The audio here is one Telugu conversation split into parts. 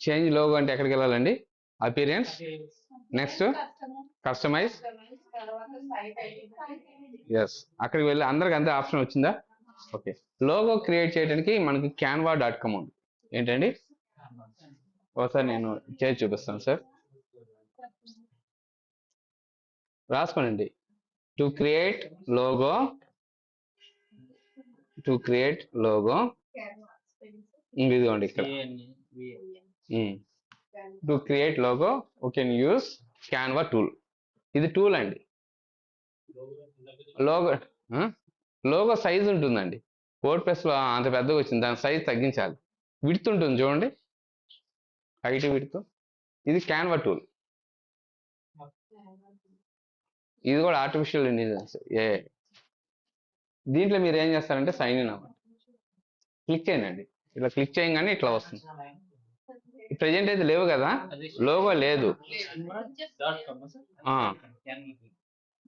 చేంజ్ లోగో అంటే ఎక్కడికి వెళ్ళాలండి? అపిరియన్స్, నెక్స్ట్ కస్టమైజ్, ఎస్ అక్కడికి వెళ్ళి అందరికి అంతే ఆప్షన్ వచ్చిందా? ఓకే. లోగో క్రియేట్ చేయడానికి మనకి canva.com ఉంది. ఏంటండి? ఒకసారి నేను చేసి చూపిస్తాను సార్, రాసుకోనండి. టు క్రియేట్ లోగో, ఇదిగోండి ఇక్కడ. To create logo you can use Canva tool. ఇది టూల్ అండి. లోగో లోగో సైజ్ ఉంటుందండి. WordPress లో అంత పెద్దగా వచ్చింది, దాని సైజ్ తగ్గించాలి. విడ్త్ ఉంటుంది చూడండి, హైట్ విడ్త్. ఇది క్యాన్వా టూల్. ఇది కూడా ఆర్టిఫిషియల్ ఇంటెలిజెన్స్. దీంట్లో మీరు ఏం చేస్తారంటే సైన్ ఇన్ అవ్వండి, క్లిక్ చేయండి. ఇట్లా క్లిక్ చేయగానే ఇట్లా వస్తుంది. ప్రజెంట్ అయితే లేవు కదా, లోగో లేదు.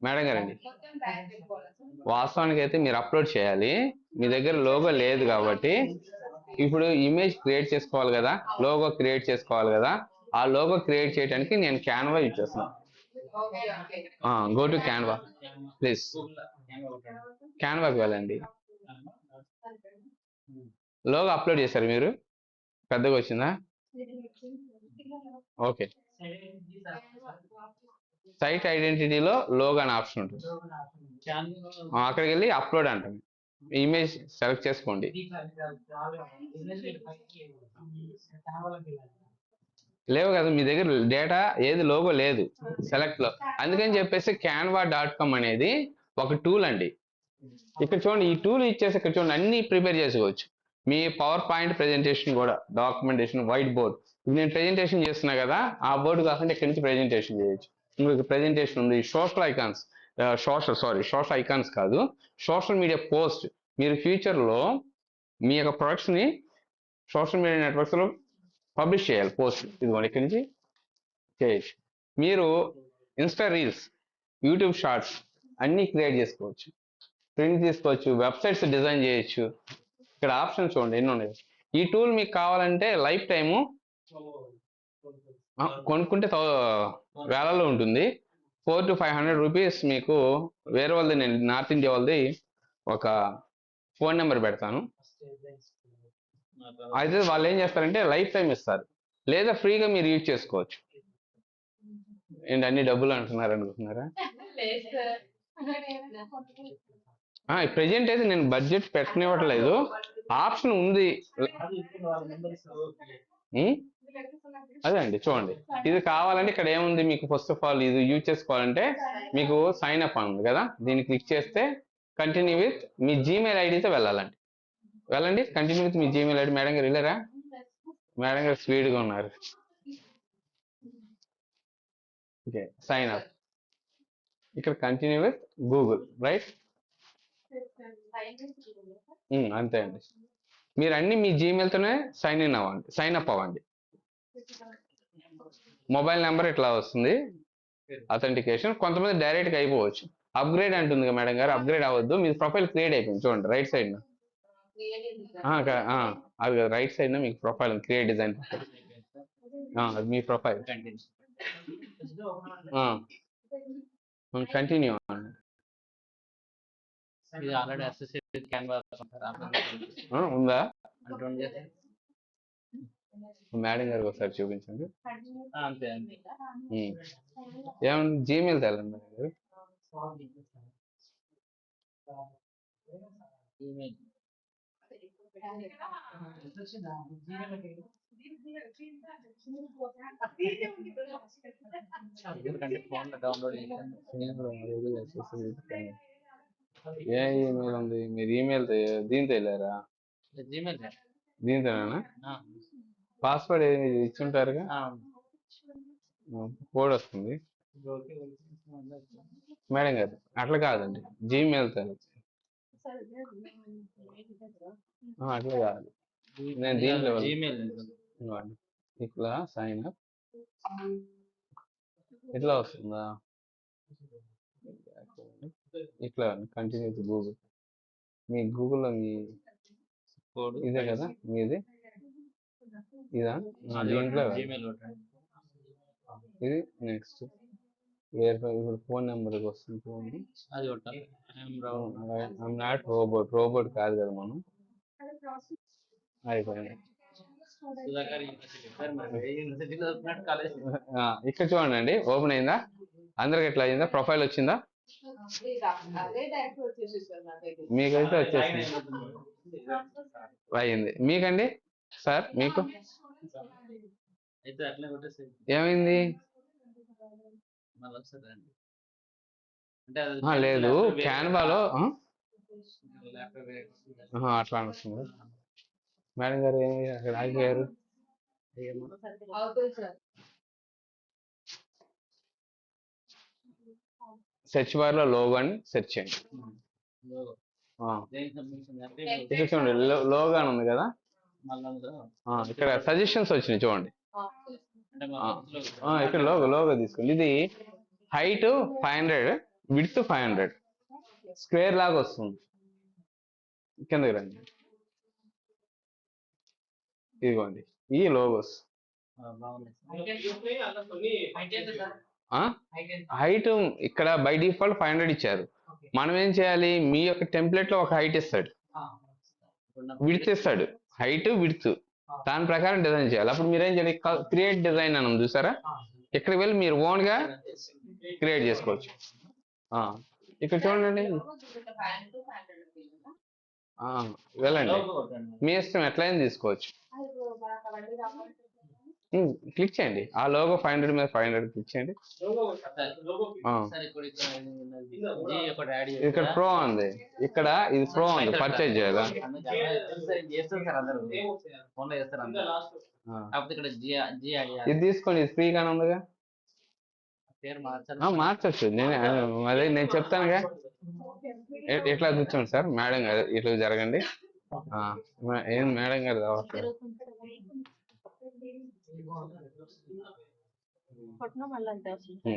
మేడం గారండి, వాస్తవానికి అయితే మీరు అప్లోడ్ చేయాలి, మీ దగ్గర లోగో లేదు కాబట్టి. ఇప్పుడు ఇమేజ్ క్రియేట్ చేసుకోవాలి కదా, లోగో క్రియేట్ చేసుకోవాలి కదా, ఆ లోగో క్రియేట్ చేయడానికి నేను క్యాన్వా యూజ్ చేస్తున్నాను. Go to Canva please. క్యాన్వాకి వెళ్ళండి. లోగో అప్లోడ్ చేశారు మీరు, పెద్దగా వచ్చిందా? ఓకే. సైట్ ఐడెంటిటీలో లోగో అనే ఆప్షన్ ఉంటుంది, అక్కడికి వెళ్ళి అప్లోడ్ అంటాను. ఇమేజ్ సెలెక్ట్ చేసుకోండి. లేవు కదా మీ దగ్గర డేటా, ఏది లోగో లేదు సెలెక్ట్ లో. అందుకని చెప్పేసి canva.com అనేది ఒక టూల్ అండి. ఇక్కడ చూడండి, ఈ టూల్ ఇచ్చేసి ఇక్కడ చూడండి అన్ని ప్రిపేర్ చేసుకోవచ్చు. మీ పవర్ పాయింట్ ప్రెజెంటేషన్ కూడా, డాక్యుమెంటేషన్, వైట్ బోర్డ్. ఇప్పుడు నేను ప్రెజెంటేషన్ చేస్తున్నా కదా, ఆ బోర్డు కాకుండా ఇక్కడ నుంచి ప్రెజెంటేషన్ చేయొచ్చు. మీకు ప్రెజెంటేషన్ ఉంది, సోషల్ ఐకాన్స్, సోషల్ ఐకాన్స్ కాదు, సోషల్ మీడియా పోస్ట్. మీరు ఫ్యూచర్లో మీ యొక్క ప్రొడక్ట్స్ని సోషల్ మీడియా నెట్వర్క్స్లో పబ్లిష్ చేయాలి పోస్ట్. ఇదిగోండి ఇక్కడి నుంచి చేయొచ్చు. మీరు ఇన్స్టా రీల్స్, యూట్యూబ్ షార్ట్స్ అన్నీ క్రియేట్ చేసుకోవచ్చు, ప్రింట్ తీసుకోవచ్చు, వెబ్సైట్స్ డిజైన్ చేయొచ్చు. ఇక్కడ ఆప్షన్స్ చూడండి ఎన్ని ఉన్నాయి. ఈ టూల్ మీకు కావాలంటే లైఫ్ టైము కొనుక్కుంటే వేలలో ఉంటుంది. 400 to 500 రూపీస్ మీకు. వేరే వాళ్ళది, నేను నార్త్ ఇండియా వాళ్ళది ఒక ఫోన్ నెంబర్ పెడతాను, అయితే వాళ్ళు ఏం చేస్తారంటే లైఫ్ టైం ఇస్తారు, లేదా ఫ్రీగా మీరు యూజ్ చేసుకోవచ్చు. ఏంటి అన్ని డబ్బులు అంటున్నారు అనుకుంటున్నారా? ప్రెజెంట్ అయితే నేను బడ్జెట్ పెట్టనివ్వట్లేదు, ఆప్షన్ ఉంది. అదే అండి చూడండి, ఇది కావాలంటే ఇక్కడ ఏముంది మీకు, ఫస్ట్ ఆఫ్ ఆల్ ఇది యూజ్ చేసుకోవాలంటే మీకు సైన్ అప్ అని ఉంది కదా, దీన్ని క్లిక్ చేస్తే కంటిన్యూ విత్ మీ జీమెయిల్ ఐడితో వెళ్ళండి. కంటిన్యూ విత్ మీ జీమెయిల్ ఐడి. మేడం గారు వెళ్ళారా? మేడం గారు స్పీడ్గా ఉన్నారు. Okay, sign up. ఇక్కడ కంటిన్యూ విత్ గూగుల్, రైట్? అంతే అండి. మీరు అన్ని మీ జీమెయిల్తోనే సైన్ అప్ అవ్వండి. మొబైల్ నెంబర్ ఇట్లా వస్తుంది, అథెంటికేషన్. కొంతమంది డైరెక్ట్గా అయిపోవచ్చు. అప్గ్రేడ్ అంటుంది మేడం గారు, అప్గ్రేడ్ అవ్వద్దు, మీ ప్రొఫైల్ క్రియేట్ అయిపోయింది చూడండి రైట్ సైడ్. అది రైట్ సైడ్ మీకు ప్రొఫైల్ క్రియేట్ డిజైన్, అది మీ ప్రొఫైల్. కంటిన్యూ. ఉందా? మేడం గారికి ఒకసారి చూపించండి. ఏమన్నా జీమెయిల్ తెలండి మేడం గారు. ఏ ఈమెయిల్ ఉంది? మీరు ఈమెయిల్ దీంతో వెళ్ళారా? దీంతోనేనా? పాస్వర్డ్ ఏమి ఇచ్చుంటారుగా, కోడ్ వస్తుంది. మేడం గారు అట్లా కాదండి, జీమెయిల్ అట్లా కాదు. నేను దీంట్లో ఇట్లా సైన్ అప్ ఇట్లా వస్తుందా? ఇట్లా కంటిన్యూ విత్ గూగుల్. మీ గూగుల్లో మీ ఇదే కదా మీది, ఇదా అది దీంట్లో కొట్టండి, Gmail కొట్టండి. ఇది నెక్స్ట్ వేరే ఇప్పుడు ఫోన్ నెంబర్కి వస్తుంది చూడండి. అది కొట్టాలి. I'm Rao. I'm not robot, robot కాదు కదా మనం. అయిపోయింది. సుధాకర్ యూనివర్సిటీ సార్, మరి ఏ యూనివర్సిటీలో చదువుతున్నట్టు కాలేజ్? ఇక్కడ చూడండి, ఓపెన్ అయిందా? అందరికి ఎట్లా అయిందా? ప్రొఫైల్ వచ్చిందా? మీకైతే వచ్చేసింది, అయింది. మీకండి సార్, మీకు అయితే అట్లే కొట్టేసి ఏమైంది? మళ్ళీ వస్తుంది అండి. అంటే అది లేదు, క్యాన్వాలో ల్యాప్టాప్ అట్లా వస్తుంది. మేడం గారు ఏమి అక్కడ ఆగిపోయారు? సెర్చ్ బార్ లో లోగో అని సెర్చ్ చేయండి. ఇక్కడ చూడండి, లోగో అని ఉంది కదా, ఇక్కడ సజెషన్స్ వచ్చినాయి చూడండి. ఇక్కడ లోగో తీసుకోండి. ఇది హైట్ 500, విడ్త్ 500, స్క్వేర్ లాగా వస్తుంది. కిందకి రండి, ఇదిగోండి ఈ లోగోస్. హైట్ ఇక్కడ బై డిఫాల్ట్ 500 ఇచ్చారు. మనం ఏం చేయాలి? మీ యొక్క టెంప్లెట్ లో ఒక హైట్ ఇస్తాడు, విడ్త్ ఇస్తాడు, హైట్ విడ్త్, దాని ప్రకారం డిజైన్ చేయాలి. అప్పుడు మీరేం చేయాలి? క్రియేట్ డిజైన్ అని ఉంది చూసారా, ఇక్కడికి వెళ్ళి మీరు ఓన్ గా క్రియేట్ చేసుకోవచ్చు. ఇక్కడ చూడండి, వెళ్ళండి, మీ ఇష్టం ఎట్లయినా తీసుకోవచ్చు. క్లిక్ చేయండి, ఆ లోగో 500 మీద 500 క్లిక్ చేయండి. ఇక్కడ ప్రో ఉంది, ఇక్కడ ఇది ప్రో ఉంది, పర్చేజ్ చేయాలా? ఇది తీసుకోండి, ఇది ఫ్రీగానే ఉందిగా, మార్చచ్చు. నేను చెప్తానుగా. ఎట్లా కూర్చోండి సార్, మేడం గారు ఇట్లా జరగండి. ఏం మేడం గారు రావట్లేదు.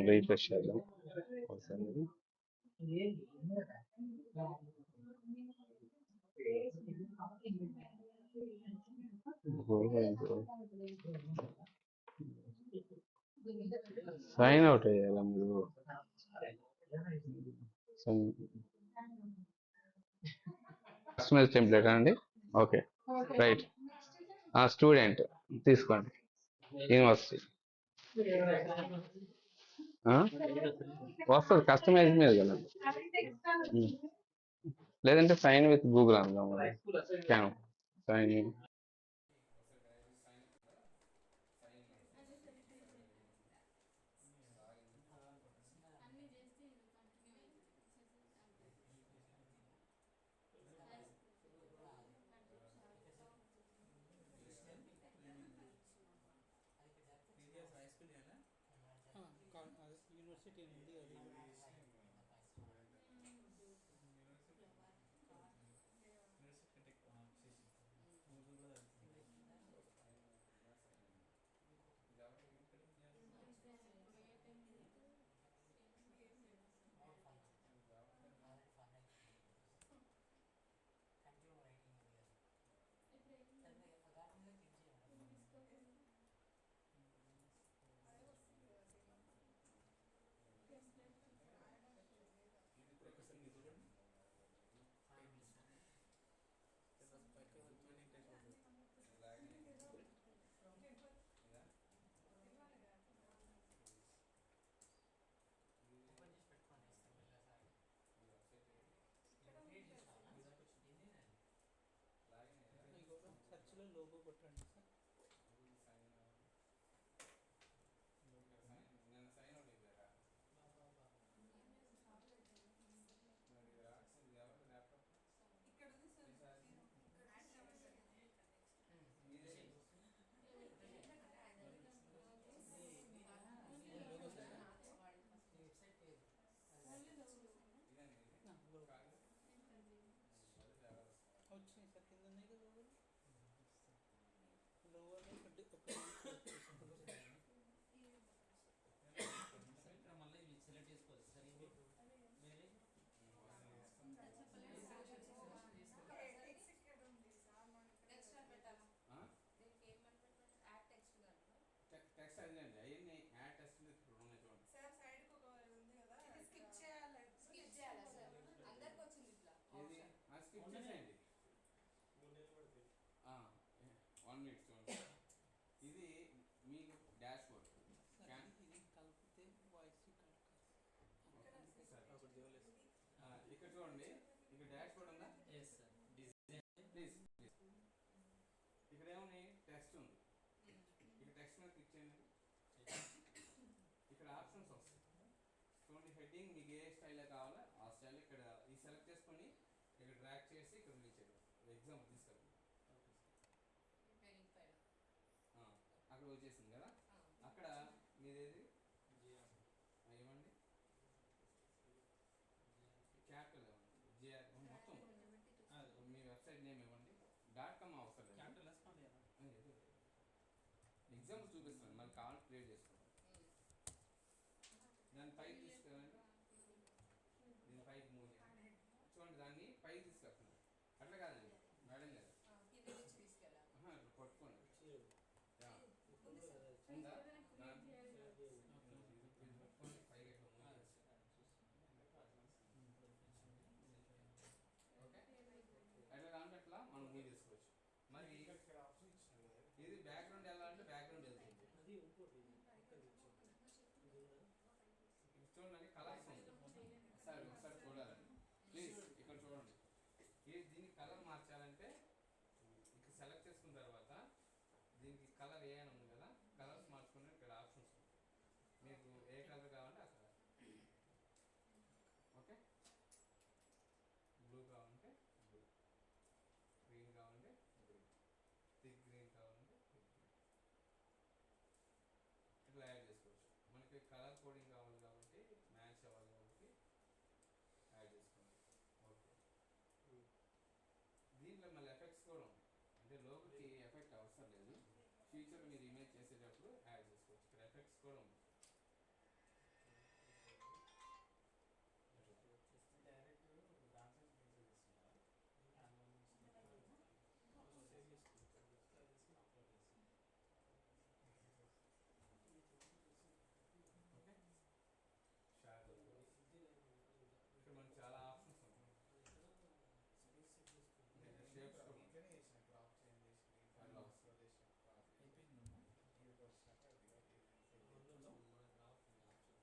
రీఫ్రెష్ చేద్దాం ఒకసారి. సైన్ అవుట్ అయ్యాలా మీరు? కస్టమైజ్ టెంప్లెట్ అండి. Okay, right. స్టూడెంట్ తీసుకోండి, యూనివర్సిటీ వస్తుంది, కస్టమైజ్ మీద కదా. లేదంటే సైన్ విత్ గూగుల్ అందాం, సైన్. యూనివర్సిటీ ఉంది అది. సర్చ్లో లోగో కొట్టండి సార్. వచ్చినాయి సార్, కింద ఉన్నాయి కదా లోగోలో ఒక హెడ్డింగ్ మీకు ఏ స్టైల్లో కావాలో ఆ స్టైల్ ఇక్కడ ఈ సెలెక్ట్ చేసుకొని ఇక్కడ డ్రాగ్ చేసి ఇక్కడ రిలీజ్ చేయడం. ఎగ్జాంపుల్ తీసుకెళ్ళండి. అక్కడ వచ్చేసింది కదా. అక్కడ మీదేది ఇవ్వండి, క్యాపిటల్ ఇవ్వండి, జిఆర్ మొత్తం మీ వెబ్సైట్ నేమ్ ఇవ్వండి. .com అవసరం లేదు. ఎగ్జాంపుల్ చూపిస్తాను, మళ్ళీ కావాలి క్రియేట్ చేసుకోండి. దాన్ని పైకి తీసుకెళ్ళండి, దీన్ని పైకి మూవ్ చేయండి. చూడండి దాన్ని పైకి తీసుకెళ్తున్నాను. అట్లా కాదండి మేడం గారు, ఇట్లా పట్టుకోండి. ఉందా పట్టుకోండి, పైకి ఇట్లా మూవ్ చేసి ఓకే. అట్లా కావాలంటే అట్లా మనం మూవ్ చేసుకోవచ్చు. మరి ఇది బ్యాక్గ్రౌండ్ వెళ్ళాలంటే బ్యాక్గ్రౌండ్ వెళ్తుంది. చూడండి కలర్స్ ఉంది, ఒకసారి చూడాలండి ప్లీజ్. ఇక్కడ చూడండి, దీనికి కలర్ మార్చాలంటే ఇక్కడ సెలెక్ట్ చేసుకున్న తర్వాత దీనికి కలర్ ఏ అని ఉంది కదా, కలర్స్ మార్చుకునే ఇక్కడ ఆప్షన్స్ ఉంది. మీకు ఏ కలర్ కావాలంటే ఆ కలర్. ఓకే, బ్లూ కావాలంటే బ్లూ, గ్రీన్ కావాలంటే గ్రీన్, థిక్ గ్రీన్ కావాలంటే థిక్ గ్రీన్, ఇట్లా యాడ్ చేసుకోవచ్చు. మనకి కలర్ కోడింగ్ కావాలి కాబట్టి, మ్యాచ్ అవ్వాలి కాబట్టి యాడ్ చేసుకోండి. ఓకే, దీంట్లో మళ్ళీ ఎఫెక్ట్స్ కూడా ఉన్నాయి. అంటే లోపలికి ఎఫెక్ట్ అవసరం లేదు, ఫ్యూచర్ మీరు ఇమేజ్ చేసేటప్పుడు యాడ్ చేసుకోవచ్చు. ఇక్కడ ఎఫెక్ట్స్ కూడా ఉన్నాయి. ఓకే, షాడో ఇక్కడ మనకి చాలా ఆప్షన్స్ ఉంటాయి. షేప్స్ కూడా ఉంటాయి.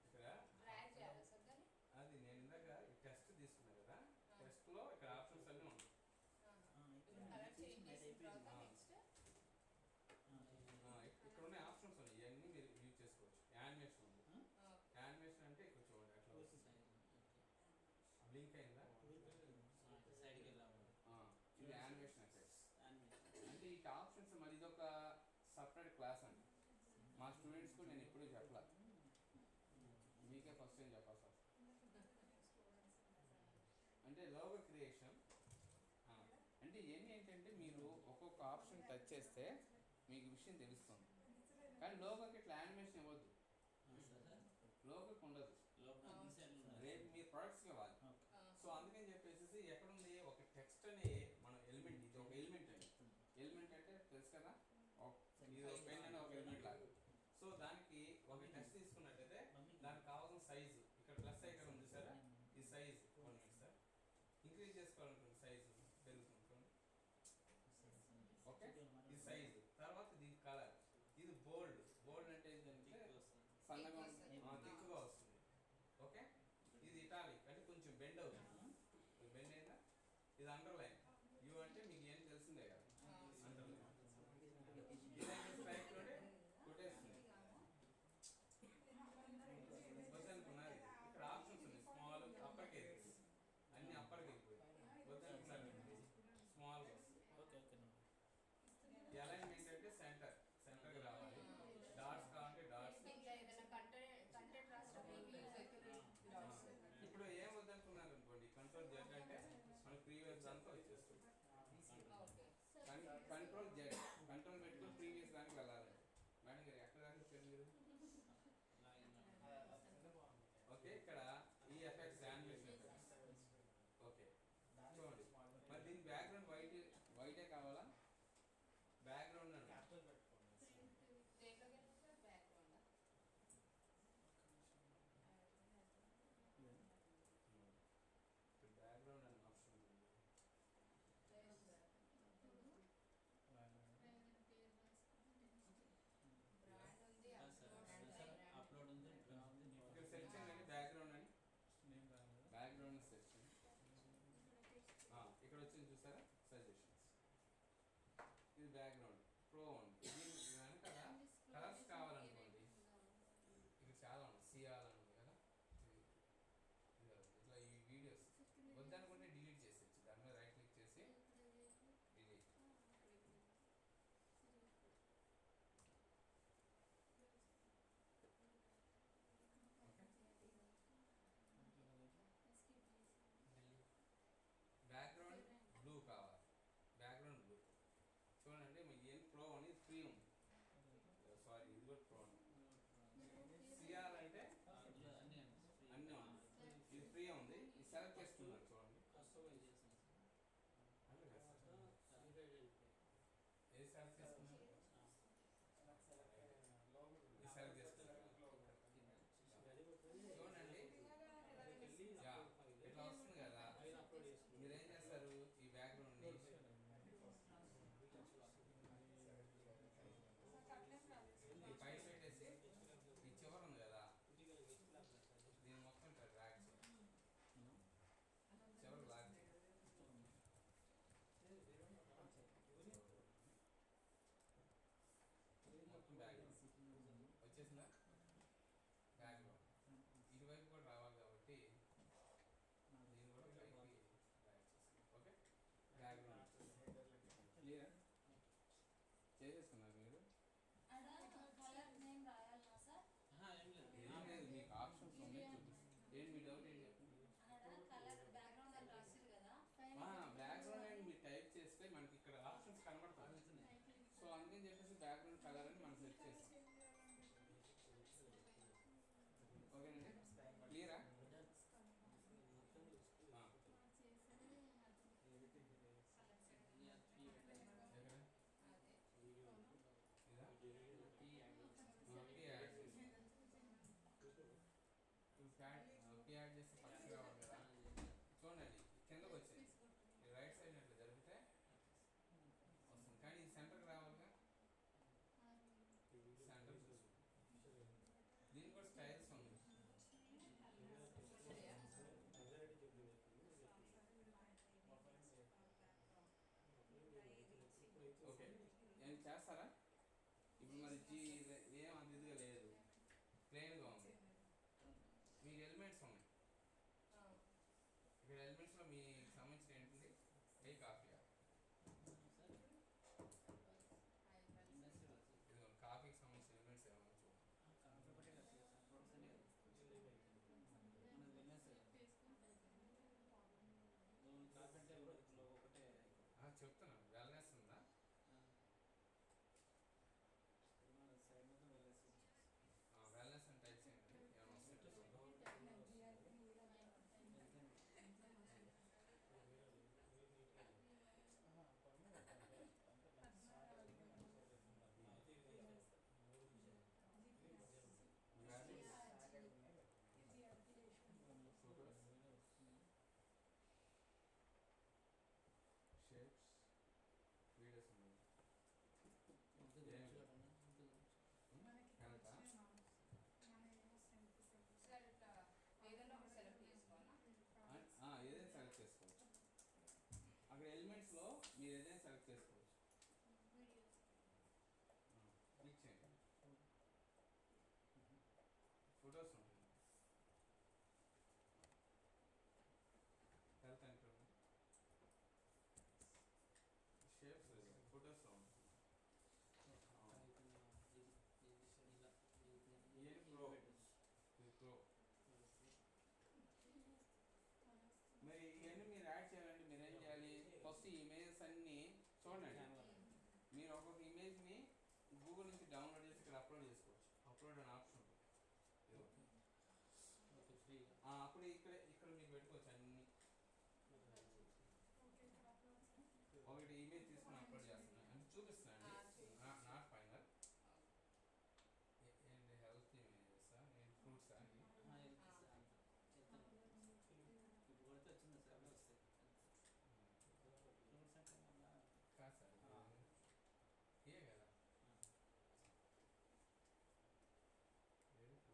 ఇక్కడ అది నేను ఇందాక టెస్ట్ తీసుకున్నా కదా, టెస్ట్ లో ఇక్కడ ఆప్షన్స్ అన్నీ ఉన్నాయి. ఇక్కడ ఉన్న ఆప్షన్స్ ఉన్నాయి, ఇవన్నీ మీరు యూజ్ చేసుకోవచ్చు. యానిమేషన్ ఉంది, యానిమేషన్ అంటే ఇక్కడ చూడండి అట్లా వస్తుంది. బ్లింక్ అయిందా, ఇది యానిమేషన్ ఎఫెక్ట్స్. అంటే ఈ ఆప్షన్స్ మరి ఇదొక సపరేట్ క్లాస్ అండి. మా స్టూడెంట్స్కు నేను ఎప్పుడూ చెప్పలా, మీకే ఫస్ట్ టైం చెప్పాలి సార్. అంటే లోగో క్రియేషన్ అంటే ఇవన్నీ ఏంటంటే మీరు ఒక్కొక్క ఆప్షన్ టచ్ చేస్తే మీకు విషయం తెలుస్తుంది. కానీ లోగోకి ఇట్లా యానిమేషన్ ఇవ్వద్దు, లోగోకి ఉండదు, రేపు మీ ప్రొడక్ట్స్ ఇవ్వాలి. సో అందుకని చెప్పేసి ఎక్కడుంది ఒక టెక్స్ట్ అనే మనం ఎలిమెంట్, ఇది ఒక ఎలిమెంట్ అండి. ఎలిమెంట్ అంటే తెలుసు కదా, ఇది ఒక పెన్ అనే ఒక ఎలిమెంట్ లాగా. సో దానికి ఒక టెక్స్ట్ తీసుకున్నట్టయితే దానికి కావాల్సిన సైజు ఇక్కడ ప్లస్ ఐకాన్ ఉంది సార్, ఈ సైజ్ కొన్ని సార్ ఇంక్రీజ్ చేసుకోవాలనుకోండి, సైజు పెరుగుతుంది. ఓకే, ఇది సైజు. తర్వాత దీని కలర్, ఇది బోల్డ్. బోల్డ్ అంటే ఏంటంటే సన్నగా థిక్గా వస్తుంది. ఓకే, ఇది ఇటాలిక్ అంటే కొంచెం బెండ్ అవుతుంది. బెండ్ అయిందా, ఇది అండర్లైన్. యూ అంటే మీకు ఏం తెలిసిందే కదా, అండర్లైన్. ఇదైతే స్ట్రైక్ లోనే కొట్టేస్తుంది. వద్దనుకున్నది ఇక్కడ ఆప్షన్స్ ఉన్నాయి, స్మాల్ అప్పర్ కేస్ అన్ని అప్పర్కి వెళ్ళిపోయి వద్దనుకున్నారు స్మాల్ వస్తుంది. అలైన్మెంట్ అంటే సెంటర్, సెంటర్కి రావాలి. డాట్స్ కావాలంటే డాట్స్, కలర్ అని మనం సెట్ చేస్తాం. ఓకేనండి, క్లియరా? యాడ్ చేస్తే పక్కకి రావాలి కదా. చూడండి కిందకు వచ్చేది రైట్ సైడ్ అట్లా జరిగితే వస్తుంది, కానీ ఇది సెంటర్కి రావాలిగా. సెంటర్ దీనికి కూడా స్టైల్స్ ఉంది. ఓకే, ఏం చేస్తారా ఇప్పుడు? మరి ఏం అంత ఇదిగా లేదు, ప్లెయిన్గా ఉంది. మీకు ఎలిమెంట్స్ ఉన్నాయి ఇక్కడ. ఎలిమెంట్స్లో మీకు సంబంధించిన ఏంటండి? ఏ కాఫీయా? ఇదిగో కాఫీకి సంబంధించిన ఎలిమెంట్స్ ఏమన్నా చెప్తున్నాను. వెల్నెస్ ఉందా? వెల్నెస్ అని టైప్ చేయండి, ఏమైనా వస్తుంది. షేప్స్ వీడియోస్ ఉన్నాయి. ఏదైనా సెలెక్ట్ చేసుకోవచ్చు. అక్కడ ఎలిమెంట్స్లో మీరు ఏదైనా సెలెక్ట్ చేసుకోవచ్చు. క్లిక్ చేయండి, ఫొటోస్ ఉంటుంది. హెల్త్ అంటే షేప్స్ ఫొటోస్లో ఉంటుంది. మరి ఇవన్నీ మీరు యాడ్ చేయాలంటే మీరు ఏం చేయాలి? ఫస్ట్ ఈ ఇమేజెస్ అన్నీ చూడండి. మీరు ఒక్కొక్క ఇమేజ్ని గూగుల్ నుంచి డౌన్లోడ్ చేసి ఇక్కడ అప్లోడ్ చేసుకోవచ్చు. అప్లోడ్ అనే ఆప్షన్ ఉంటుంది. అప్పుడు ఇక్కడ మీకు పెట్టుకోవచ్చు అన్ని. ఒకటి ఇమేజ్ తీసుకుని అప్లోడ్ చేస్తున్నాను అంటే చూపిస్తున్నాను, నాట్ ఫైనల్. ఏంటి హెల్త్ ఇమేజెస్, ఏంటి ఫ్రూట్స్ అని వచ్చింది సార్. వస్తాయి కాదు సార్, ఏ కదా ఫ్రూట్స్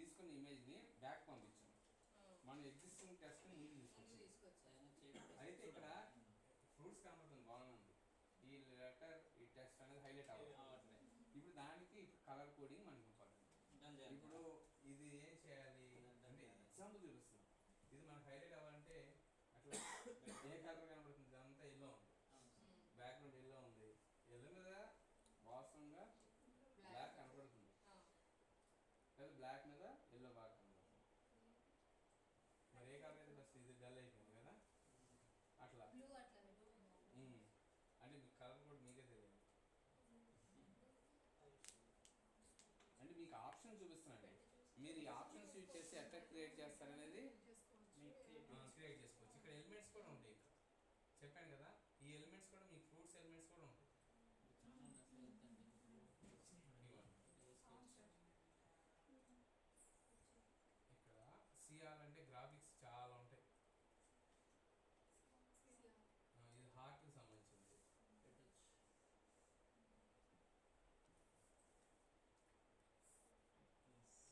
తీసుకున్న ఇమేజ్ని బ్యాక్ పంపించాం. మనం ఎగ్జిస్టింగ్ టెస్ట్ ముందు తీసుకొచ్చాం. అయితే ఇక్కడ ఫ్రూట్స్ కనబడుతుంది బాగుంది. ఈ లెటర్ ఈ టెస్ట్ అనేది హైలైట్ అవ్వాలి. ఇప్పుడు దానికి కలర్ కోడింగ్ మనకి ఇంపార్టెంట్. ఇప్పుడు ఇది ఏం చేయాలి అంటే ఎగ్జాంపుల్ చూపిస్తున్నాం. ఇది మనకు హైలైట్ అవ్వాలంటే అట్లా ఏ కలర్ కనబడుతుంది, ఇదంతా ఎల్లో ఉంది, బ్యాక్గ్రౌండ్ ఎల్లో ఉంది, ఎల్లో మీద వాస్తవంగా బ్లాక్ కనబడుతుంది, లేదా బ్లాక్ మీద ఎల్లో బాగా కనబడుతుంది. మరి ఏ కలర్ అయితే బస్ ఇది డల్ అయిపోయింది కదా అట్లా. అంటే మీకు కలర్ కూడా మీకే తెలియదు. అంటే మీకు ఆప్షన్ చూపిస్తున్నాండి. మీరు ఈ ఆప్షన్స్ యూజ్ చేసి ఎట్లా క్రియేట్ చేస్తారనేది క్రియేట్ చేసుకోవచ్చు. ఇక్కడ ఎలిమెంట్స్ కూడా ఉంటాయి. చెప్పాను కదా ఈ ఎలిమెంట్స్ కూడా మీ ఫ్రూట్స్ ఎలిమెంట్స్ కూడా ఉంటాయి. ఇక్కడ సిఆర్ అంటే గ్రాఫిక్స్ చాలా ఉంటాయి. ఇది హార్ట్కి సంబంధించింది.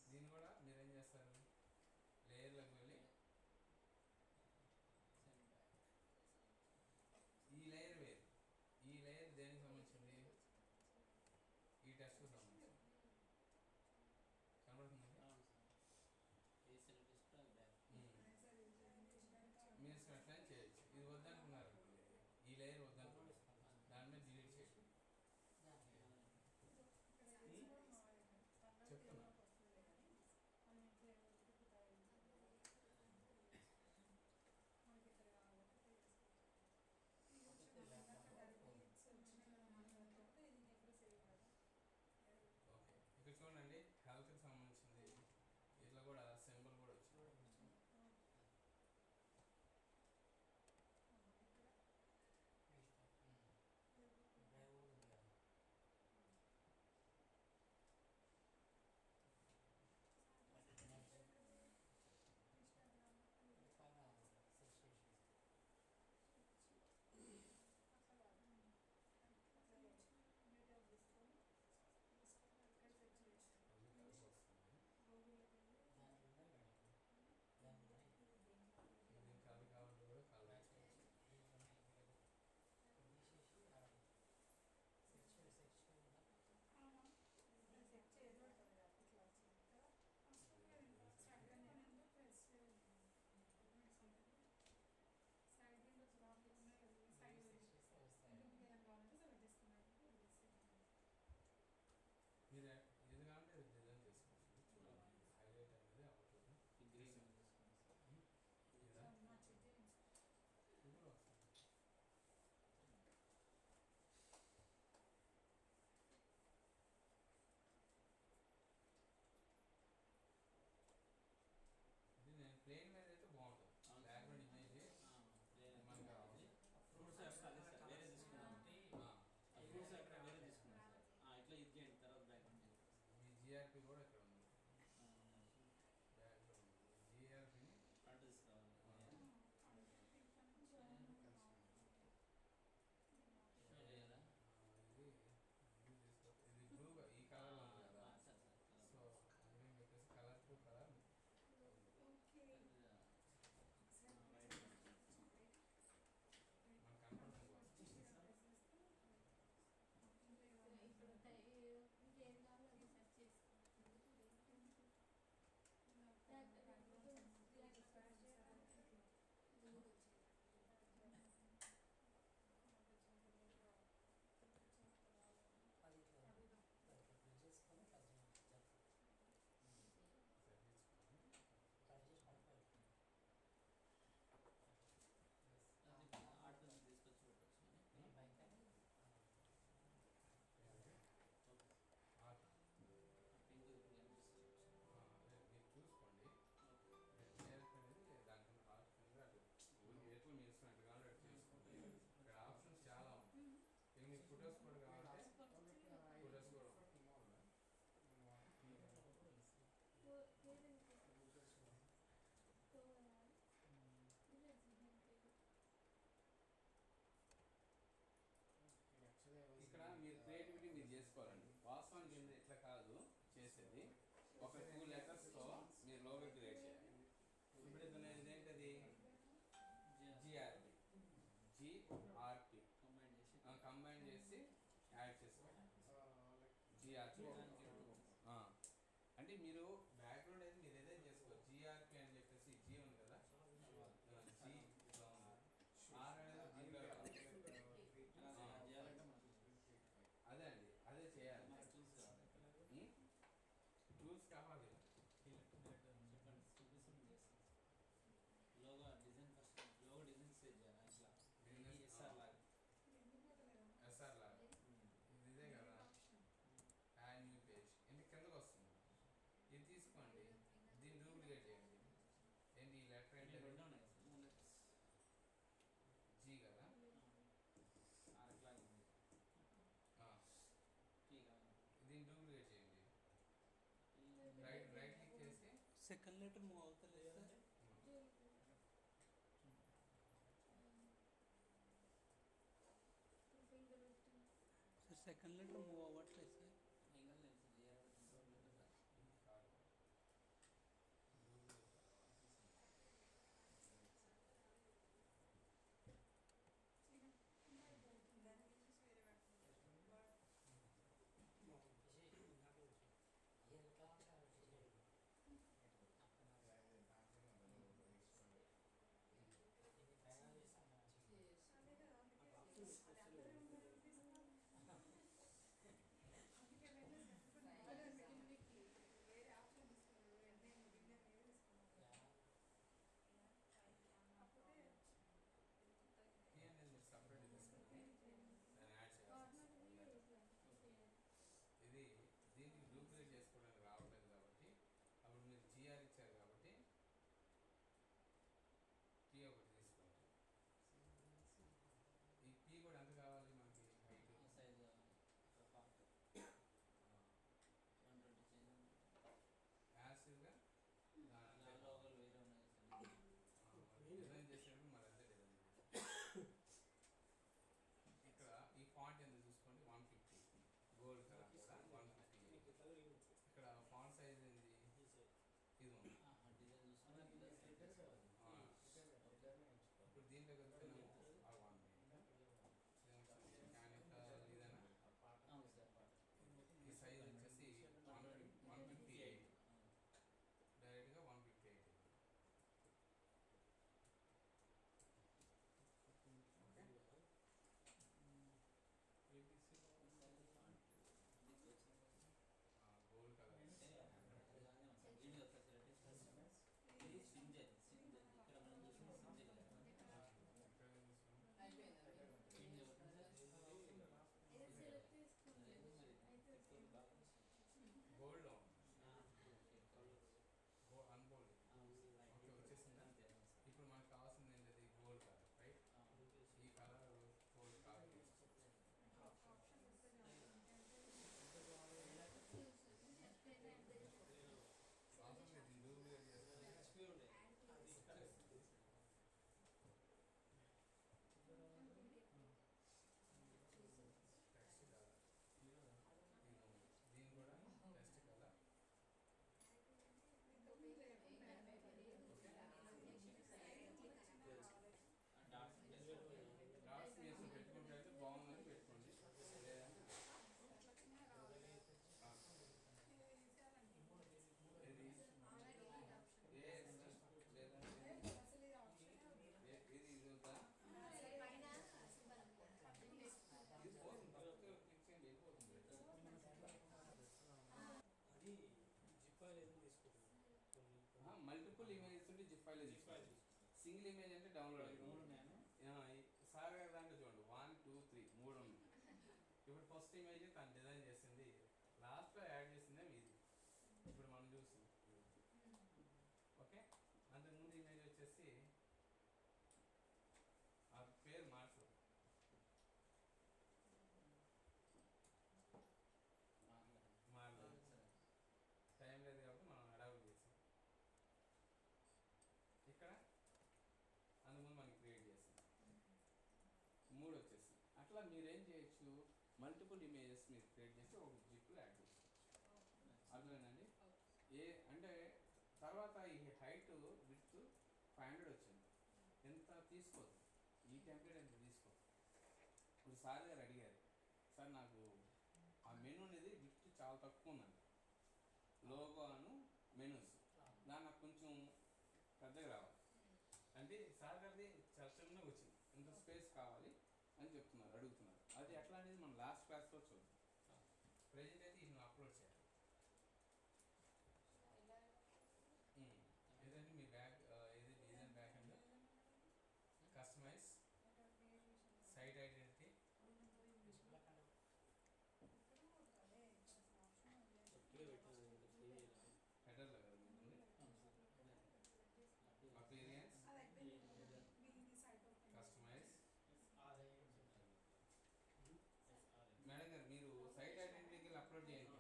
దీన్ని కూడా మీరు ఏం చేస్తారు, లేయర్లకు వెళ్ళి ఈ లేయర్ వేరు, ఈ లేయర్ దేనికి సంబంధించింది, ఈ టెస్ట్కు సంబంధించింది. కనబడుతుంది మీరు అట్లా చేయొచ్చు. ఇది వద్దనుకున్నారు, ఈ లేయర్ వద్దనుకున్నారు, దాని మీద డిలీట్ చేయండి. చెప్తున్నా ఓకే. ఇక్కడ చూడండి హెల్త్కి సంబంధించింది. ఇట్లా కూడా సింబల్ కూడా వచ్చింది. మీరు ఏది కావాలంటే అది డిజైన్ చేసుకోవచ్చు. చూడండి హైలైట్ అనేది అవ్వట్లేదు. ఇది వస్తుంది. ఇది నేను ప్లేన్ మీద అయితే బాగుంటుంది. బ్యాక్గ్రౌండ్ ఇమేజ్ మనకి కావాలి. ఫ్రూట్స్ వేరే తీసుకున్నాం. ఫ్రూట్స్ వేరే తీసుకున్నాం సార్. ఇట్లా ఇది చేయండి, తర్వాత బ్యాక్గ్రౌండ్ మీ జిఆర్పి కూడా ఇక్కడ ఉంది. బ్యాక్గ్రౌండ్ జిఆర్పిని ఫ్రంట్ తీసుకోవాలి. ఇది బ్లూగా ఈ కలర్లో ఉంది కదా, సో అందుకని చెప్పేసి కలర్ టు కలర్ మనకు కనపడుతుంది. తీసుకొచ్చి పెట్టచ్చు. పింక్ మీరు చూసుకోండి. దానికన్నా హార్ట్ అటు ఎట్లా మీరు ఇస్తున్నట్టు కావాలి అటు చేసుకోండి. ఇక్కడ ఆప్షన్స్ చాలా ఉంటాయి. ఇక మీకు ఫొటోస్ కూడా కావాలంటే ఫొటోస్ కూడా ఇక్కడ మీరు క్రియేటివిటీ మీరు చేసుకోవాలండి. వాస్తవానికి ఇట్లా కాదు చేసేది. ఒక 2 లెటర్స్తో దానికి ఆ. అంటే మీరు బ్యాక్గ్రౌండ్ అయితే మీరు ఏదైతే చేసుకోవచ్చు జిఆర్పి అని చెప్పేసి జీ ఉంది కదా జీ ఇట్లా ఉంది ఆర్ అనేది జీలో చేయాలంటే మనకు అదే అండి అదే చేయాలి టూల్స్ కావాలి. టూల్స్ కావాలి చెప్పండి చూపిస్తుంది చేస్తాను. Logo design first logo design set చేయాలి ఇట్లా Business, ఎస్ఆర్ లాగా. ఎస్ఆర్ లాగా ఇది ఇదే కదా యాడ్ న్యూ పేజ్ ఇంటి కిందకు వస్తుంది ఇది తీసుకోండి దీన్ని డూప్లికేట్ చేయండి ఏంటి ఈ లెటర్ అంటే ఏంటి రెండు ఉన్నాయి సార్, మూడు letters. జీ కదా ఆర్ ఇట్లా ఉంది. ఆ. టీ కావాలి. దీన్ని డూప్లికేట్ చేయండి ఈ రైట్ క్లిక్ చేసి సెకండ్ లెటర్ మూవ్ అవుతలేదు sir. Sir second letter move అవ్వట్లేదు సార్. ఇంకా తెలుసు చేయాలి letters. సపరేట్ తీసుకుంటే దాన్ని యాడ్ చేయాలి ఇది దీనికి డూప్లికేట్ చేసుకోవడానికి రావట్లేదు కాబట్టి అప్పుడు మీరు జిఆర్ ఇచ్చారు కాబట్టి టీ ఒకటి తీసుకోండి ఈ పీ కూడా ఎంత కావాలి మనకి హైట్ సైజ్ పార్ట్ 120 చేంజ్. యాసిడ్గా లోగోలు వేరే ఉన్నాయి సార్. డిజైన్ చేసేటప్పుడు మరి అంతే డిజైన్ ఇక్కడ ఈ ఫాంట్ ఎంత చూసుకోండి 150 గోల్డ్ కలర్ కూడా 150 ఇక్కడ ఫాంట్ సైజ్ ఏంది ఇది ఉంది డిజైన్ చూసుకున్నా ఇప్పుడు దీంట్లోకి వెళ్తున్నాము ఆ 1 మెకానికల్ ఇదేనా అవును సార్ పార్ట్. ఈ సైజ్ వచ్చేసి 158 డైరెక్ట్గా 158 ఓకే గోల్డ్ కలర్ ఇది ఇది సింజల్ సింజల్ ఇక్కడ మనం చూసిన సింజల్ ఎక్కడ తీసుకున్నాం గోల్డ్ అన్గోల్డ్ ఓకే వచ్చేసిందా ఇప్పుడు మనకు కావాల్సింది ఏంటది గోల్డ్ కలర్ రైట్ ఈ కలర్ గోల్డ్ కలర్ అవసరం లేదు దీన్ని డూప్లికేట్ చేస్తే టెక్స్ట్ కలర్ దీని కూడా టెక్స్ట్ కలర్ డాట్స్ మీరు పెట్టుకుంటే అయితే బాగుందని పెట్టుకోండి లేదంటే ఇది ఇది ఇది వద్దా ఇది పోతుంది క్లిక్ చేయండి వెళ్ళిపోతుంది అది జిప్ ఫైల్ ఏదో తీసుకుంటున్నాను. మల్టిపుల్ ఇమేజెస్ ఉంటే జిప్ ఫైల్ తీసుకోవాలి సింగిల్ ఇమేజ్ అంటే డౌన్లోడ్ సార్ గారి దాంట్లో చూడండి 1 2 3 3 ఉంది ఇప్పుడు ఫస్ట్ ఇమేజ్ తను డిజైన్ చేసింది లాస్ట్లో యాడ్ చేసిందే మీది ఇప్పుడు మనం చూసి ఓకే అంతకుముందు ఇమేజ్ వచ్చేసి ఆ పేరు మార్చు మారలేదు టైం లేదు కాబట్టి మనం అడాప్ట్ చేసాం ఇక్కడ అందుముందు మనకి క్రియేట్ చేసాం 3 వచ్చేసి అట్లా మీరేం చేయొచ్చు మల్టిపుల్ ఇమేజెస్ మీరు క్రియేట్ చేసి ఒక జిప్లో యాడ్ చేసుకోవచ్చు అర్థమేనండి అంటే తర్వాత ఈ హైట్ విడ్త్ 500 వచ్చింది ఎంత తీసుకోదు ఈ టెంప్లెట్ ఎంత తీసుకో ఇప్పుడు సార్ గారు అడిగారు సార్ నాకు ఆ మెనూ అనేది విడ్త్ చాలా తక్కువ ఉందండి, లోగో అను మెనూస్. దాన్ని నాకు కొంచెం పెద్దగా రావాలి అంటే సార్ గారిది చాలా చిన్నగా వచ్చింది, ఇంత స్పేస్ కావాలి అని చెప్తున్నారు, అడుగుతున్నారు. అది ఎట్లా అనేది మనం లాస్ట్ క్లాస్లో చూద్దాం. ప్రెజెంట్ అయితే ఇది అప్లోడ్ చేయాలి. ఏదంటే మీ బ్యాక్ ఏది design back and customise site identity హెడర్లో కదా ఉంటుంది, అపీరియన్స్ కస్టమైజ్. మేడం గారు మీరు సైట్ ఐడెంటిటీకి అప్లోడ్ చేయండి.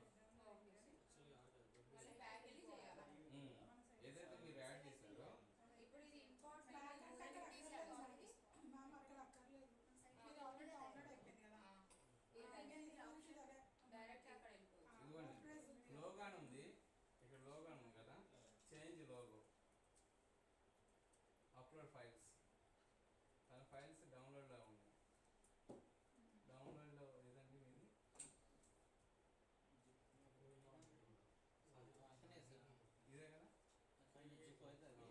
ఏదైతే మీరు యాడ్ చేశారో ఇప్పుడు ఇది ఇంపోర్ట్ డైరెక్ట్ అక్కడ వెళ్ళిపోవచ్చు. ఇదిగోండి లోగాన్ ఉంది, ఇక్కడ లోగాన్ ఉంది కదా, చేంజ్ లోగో, అప్లోడ్ ఫైల్స్. తన ఫైల్స్ డౌన్లోడ్లో ఉన్నాయి, డౌన్లోడ్లో ఏదండి మీది ఇదే కదా, దీంట్లో కార్డ్ ఇమేజ్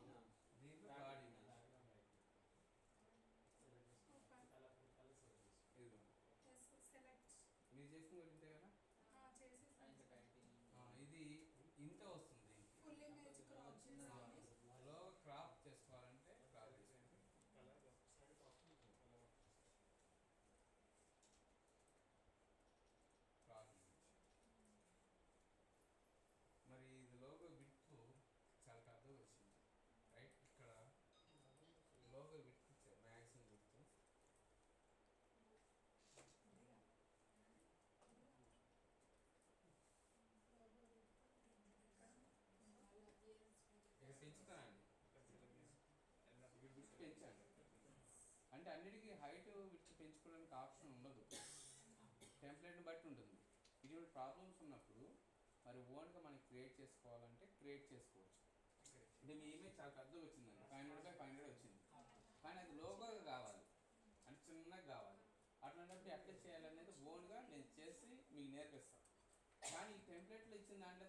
ఇదిగో మీరు చేసిన కూడా ఇంతే కదా. ఇది ఇంత వస్తుంది, లో క్రాప్ చేసుకోవాలంటే క్రాప్ చేసుకోండి. Crop image. మరి ఇది లోగో విడ్త్ చాలా పెద్దగా వచ్చింది, రైట్? ఇక్కడ లోగో విడ్త్ ఇచ్చారు, మ్యాక్సిమం విడ్త్. ఇక్కడ పెంచుతానండి, ఇక్కడ విడ్త్ పెంచండి. అంటే అన్నిటికీ హైట్ విడ్త్ పెంచుకోవడానికి ఆప్షన్ ఉండదు, టెంప్లెట్ని బట్టి ఉంటుంది. ఇటువంటి ప్రాబ్లమ్స్ ఉన్నప్పుడు మరి ఓన్గా మనం క్రియేట్ చేసుకోవాలంటే క్రియేట్ చేసుకోవచ్చు. అంటే మీ ఇమేజ్ చాలా పెద్దగా వచ్చిందండి, 500 వచ్చింది, కానీ అది లోగోగా కావాలి అంటే చిన్నగా కావాలి. అట్లాంటప్పుడు ఎట్లా చేయాలనేది ఓన్గా నేను చేసి మీకు నేర్పిస్తాను. కానీ ఈ టెంప్లెట్లో ఇచ్చిన దాంట్లో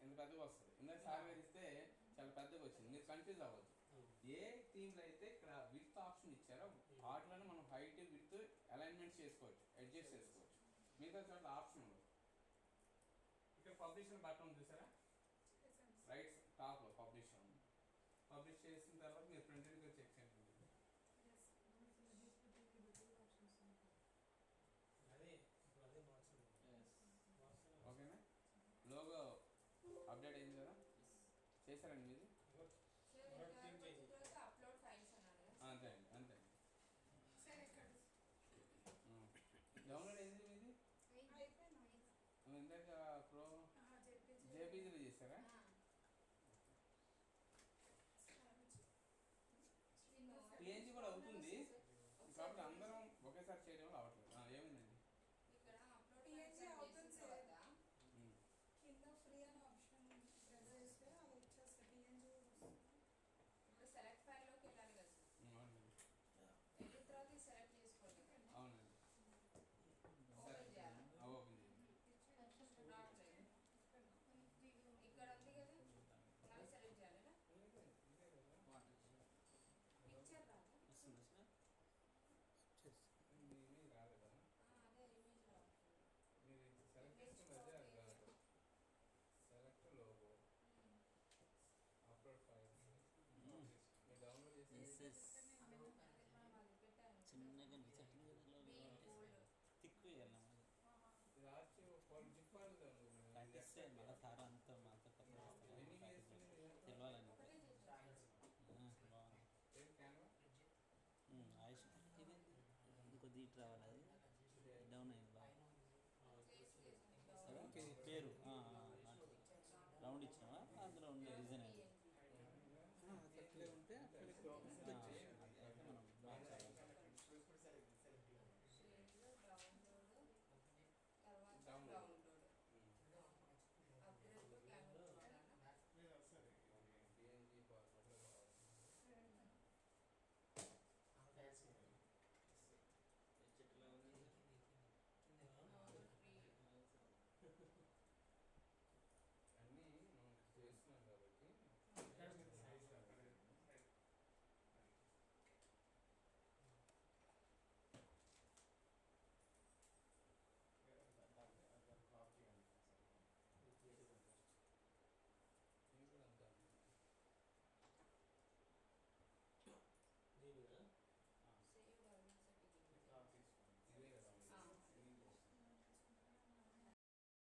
ఎంత పెద్దగా వస్తుంది, ఇందాక సార్ గారు ఇస్తే చాలా పెద్దగా వచ్చింది. మీరు కన్ఫ్యూజ్ అవ్వద్దు. ఏ థీమ్లో అయితే ఇక్కడ విడ్త్ ఆప్షన్ ఇచ్చారో వాటిలోనే మనం హైట్ విడ్త్ అలైన్మెంట్ చేసుకోవచ్చు, అడ్జస్ట్ చేసుకోవచ్చు. మిగతా చోట్ల ఆప్షన్ ఉండదు. ఇక్కడ పబ్లిషర్ బటన్ చూసారా, రైట్ టాప్లో పబ్లిష్ ఉంది. పబ్లిష్ చేసిన తర్వాత మీరు ప్రింటెడ్గా చెక్ చేయండి. ఓకేనా? లోగో అప్డేట్ అయింది కదా, చేశారండి మీది? అప్లోడ్ ఫైల్స్ అన్నారు కదా. అంతే అండి, అంతే అండి. డౌన్లోడ్ అయింది మీది? ఇందాక ప్రో జేపీజీలో చేశారా? పిఎన్జీ కూడా అవుతుంది, కాబట్టి అందరం ఒకేసారి చేయడం వల్ల అవ్వట్లేదు. ఏమైందండి? ఇక్కడ అప్లోడ్ అవుతుంది కదా, కింద ఫ్రీ అనే ఆప్షన్ ప్రెస్ చేస్తే అది వచ్చేస్తే పిఎన్జీ ఇప్పుడు సెలెక్ట్ ఫైల్ లోకి వెళ్ళాలి కదా సార్. అవునండి, వెళ్ళిన తర్వాత ఇది సెలెక్ట్ చేసుకోవాలి. అవునండి, ఓపెన్ చేయాలి. ఓపెన్ చేయండి. రావట్లేదు, ఇక్కడ ఉంది కదా, మళ్ళీ సెలెక్ట్ చేయాలి. పిక్చర్ రాదు, రాదు కదా, అదే ఇమేజ్ రావట్లేదు. మీరు సెలెక్ట్ చేసుకున్నదే అది కాదు. సెలెక్ట్ లోగో, అప్లోడ్ ఫైల్స్, మీరు డౌన్లోడ్ చేసి చిన్నగా చెట్లు తిక్కు వెళ్ళాము ఇది ఆర్చి జిప్ ఫైల్ కనిపిస్తే మళ్ళీ సార్ అంతా మాతో తెలియాలని బాగుంది. క్యాన్వా ఆయుష్ ఇది ఇంకో దీట్ రావాలి, అది